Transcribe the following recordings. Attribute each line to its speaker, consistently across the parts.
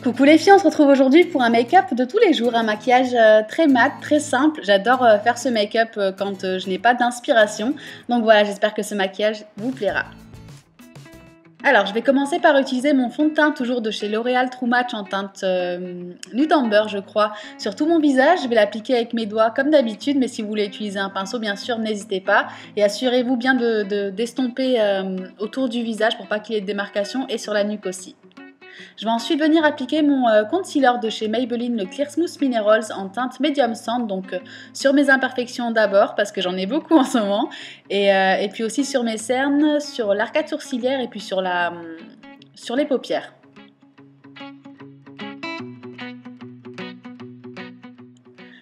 Speaker 1: Coucou les filles, on se retrouve aujourd'hui pour un make-up de tous les jours, un maquillage très mat, très simple. J'adore faire ce make-up quand je n'ai pas d'inspiration. Donc voilà, j'espère que ce maquillage vous plaira. Alors, je vais commencer par utiliser mon fond de teint, toujours de chez L'Oréal True Match en teinte Nude Amber, je crois, sur tout mon visage. Je vais l'appliquer avec mes doigts comme d'habitude, mais si vous voulez utiliser un pinceau, bien sûr, n'hésitez pas. Et assurez-vous bien d'estomper autour du visage pour pas qu'il y ait de démarcation et sur la nuque aussi. Je vais ensuite venir appliquer mon concealer de chez Maybelline, le Clear Smooth Minerals en teinte Medium Sand, donc sur mes imperfections d'abord parce que j'en ai beaucoup en ce moment, et puis aussi sur mes cernes, sur l'arcade sourcilière et puis sur les paupières.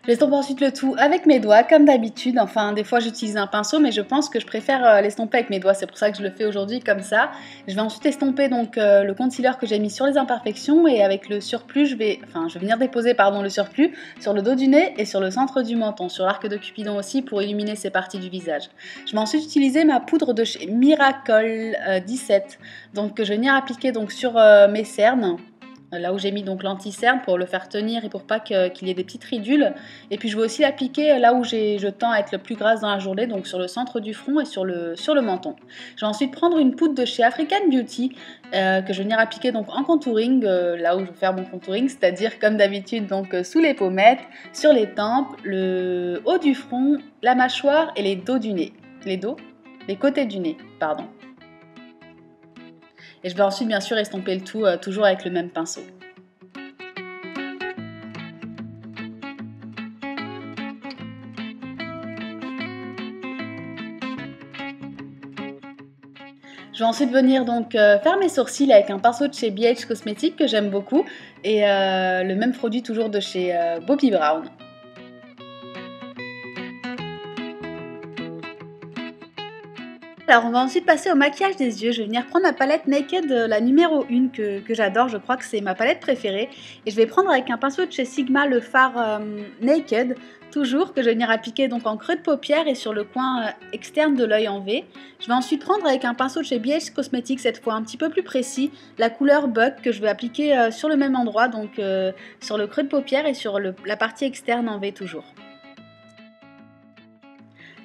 Speaker 1: J'estompe ensuite le tout avec mes doigts, comme d'habitude. Enfin, des fois j'utilise un pinceau, mais je pense que je préfère l'estomper avec mes doigts. C'est pour ça que je le fais aujourd'hui comme ça. Je vais ensuite estomper donc le concealer que j'ai mis sur les imperfections, et avec le surplus, je vais venir déposer le surplus sur le dos du nez et sur le centre du menton, sur l'arc de Cupidon aussi pour illuminer ces parties du visage. Je vais ensuite utiliser ma poudre de chez Miracle 17, donc que je vais venir appliquer donc sur mes cernes. Là où j'ai mis donc l'anti-cerne pour le faire tenir et pour pas qu'il y ait des petites ridules. Et puis je vais aussi l'appliquer là où je tends à être le plus grasse dans la journée, donc sur le centre du front et sur le menton. Je vais ensuite prendre une poudre de chez African Beauty que je vais venir appliquer donc en contouring, là où je vais faire mon contouring, c'est-à-dire comme d'habitude donc sous les pommettes, sur les tempes, le haut du front, la mâchoire et les dos du nez. Les côtés du nez, pardon. Et je vais ensuite bien sûr estomper le tout, toujours avec le même pinceau. Je vais ensuite venir donc faire mes sourcils avec un pinceau de chez BH Cosmetics que j'aime beaucoup, et le même produit toujours de chez Bobbi Brown. Alors on va ensuite passer au maquillage des yeux. Je vais venir prendre ma palette Naked, la numéro 1 que j'adore, je crois que c'est ma palette préférée. Et je vais prendre avec un pinceau de chez Sigma le fard Naked, toujours, que je vais venir appliquer donc en creux de paupière et sur le coin externe de l'œil en V. Je vais ensuite prendre avec un pinceau de chez BH Cosmetics, cette fois un petit peu plus précis, la couleur Bug que je vais appliquer sur le même endroit, donc sur le creux de paupière et sur la partie externe en V toujours.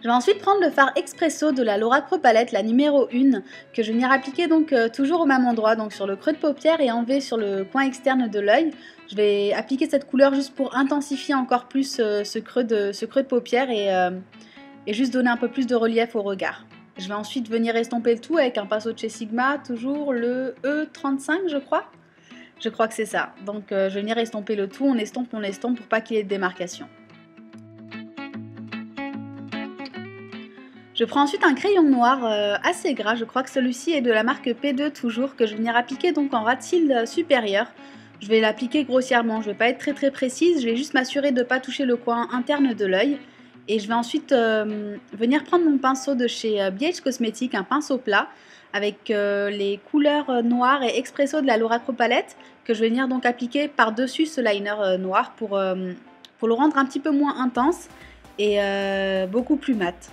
Speaker 1: Je vais ensuite prendre le fard Expresso de la Laura Pro Palette, la numéro 1, que je vais venir appliquer donc toujours au même endroit, donc sur le creux de paupière et en V sur le coin externe de l'œil. Je vais appliquer cette couleur juste pour intensifier encore plus ce creux de paupière et juste donner un peu plus de relief au regard. Je vais ensuite venir estomper le tout avec un pinceau de chez Sigma, toujours le E35 je crois. Je crois que c'est ça. Donc je vais venir estomper le tout, on estompe pour pas qu'il y ait de démarcation. Je prends ensuite un crayon noir assez gras, je crois que celui-ci est de la marque P2 toujours, que je vais venir appliquer donc en ras de cils supérieur. Je vais l'appliquer grossièrement, je ne vais pas être très précise, je vais juste m'assurer de ne pas toucher le coin interne de l'œil. Et je vais ensuite venir prendre mon pinceau de chez BH Cosmetics, un pinceau plat, avec les couleurs noires et expresso de la Laura Pro Palette, que je vais venir donc appliquer par-dessus ce liner noir pour le rendre un petit peu moins intense et beaucoup plus mat.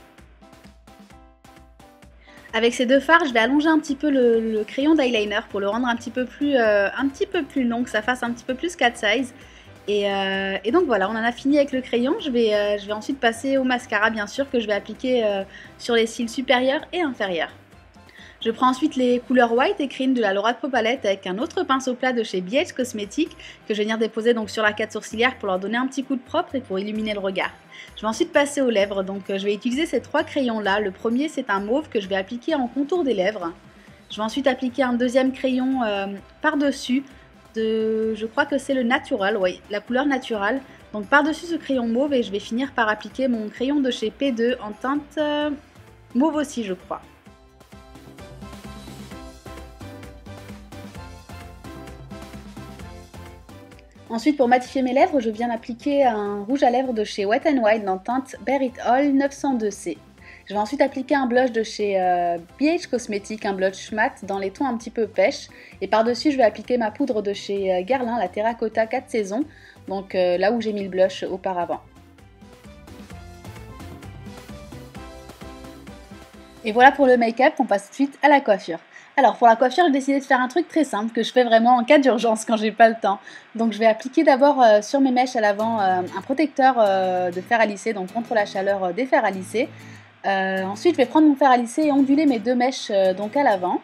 Speaker 1: Avec ces deux fards, je vais allonger un petit peu le crayon d'eyeliner pour le rendre un petit peu plus long, que ça fasse un petit peu plus cat size. Et donc voilà, on en a fini avec le crayon. Je vais ensuite passer au mascara, bien sûr, que je vais appliquer sur les cils supérieurs et inférieurs. Je prends ensuite les couleurs White et Cream de la Laura Pro Palette avec un autre pinceau plat de chez BH Cosmetics que je vais venir déposer donc sur l'arcade sourcilière pour leur donner un petit coup de propre et pour illuminer le regard. Je vais ensuite passer aux lèvres, donc je vais utiliser ces trois crayons là. Le premier c'est un mauve que je vais appliquer en contour des lèvres. Je vais ensuite appliquer un deuxième crayon par-dessus, je crois que c'est le Natural, oui, la couleur naturelle. Donc par-dessus ce crayon mauve, et je vais finir par appliquer mon crayon de chez P2 en teinte mauve aussi je crois. Ensuite, pour matifier mes lèvres, je viens appliquer un rouge à lèvres de chez Wet n Wild en teinte Bare It All 902C. Je vais ensuite appliquer un blush de chez BH Cosmetics, un blush mat dans les tons un petit peu pêche. Et par-dessus, je vais appliquer ma poudre de chez Guerlain, la Terracotta 4 saisons, donc là où j'ai mis le blush auparavant. Et voilà pour le make-up, on passe tout de suite à la coiffure. Alors pour la coiffure, j'ai décidé de faire un truc très simple que je fais vraiment en cas d'urgence quand j'ai pas le temps. Donc je vais appliquer d'abord sur mes mèches à l'avant un protecteur de fer à lisser, donc contre la chaleur des fers à lisser. Ensuite je vais prendre mon fer à lisser et onduler mes deux mèches donc à l'avant.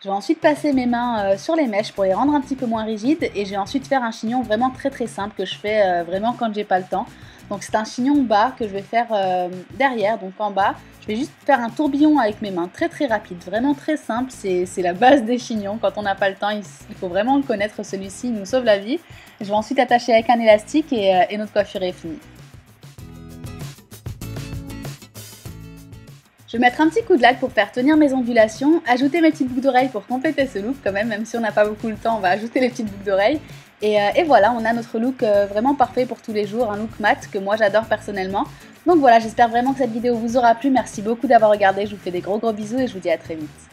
Speaker 1: Je vais ensuite passer mes mains sur les mèches pour les rendre un petit peu moins rigides et je vais ensuite faire un chignon vraiment très simple que je fais vraiment quand j'ai pas le temps. Donc c'est un chignon bas que je vais faire derrière, donc en bas. Je vais juste faire un tourbillon avec mes mains très rapide, vraiment très simple, c'est la base des chignons. Quand on n'a pas le temps, il faut vraiment le connaître, celui-ci, il nous sauve la vie. Je vais ensuite attacher avec un élastique et notre coiffure est finie. Je vais mettre un petit coup de lac pour faire tenir mes ondulations, ajouter mes petites boucles d'oreilles pour compléter ce look quand même si on n'a pas beaucoup le temps, on va ajouter les petites boucles d'oreilles. Et voilà, on a notre look vraiment parfait pour tous les jours, un look mat que moi j'adore personnellement. Donc voilà, j'espère vraiment que cette vidéo vous aura plu, merci beaucoup d'avoir regardé, je vous fais des gros bisous et je vous dis à très vite.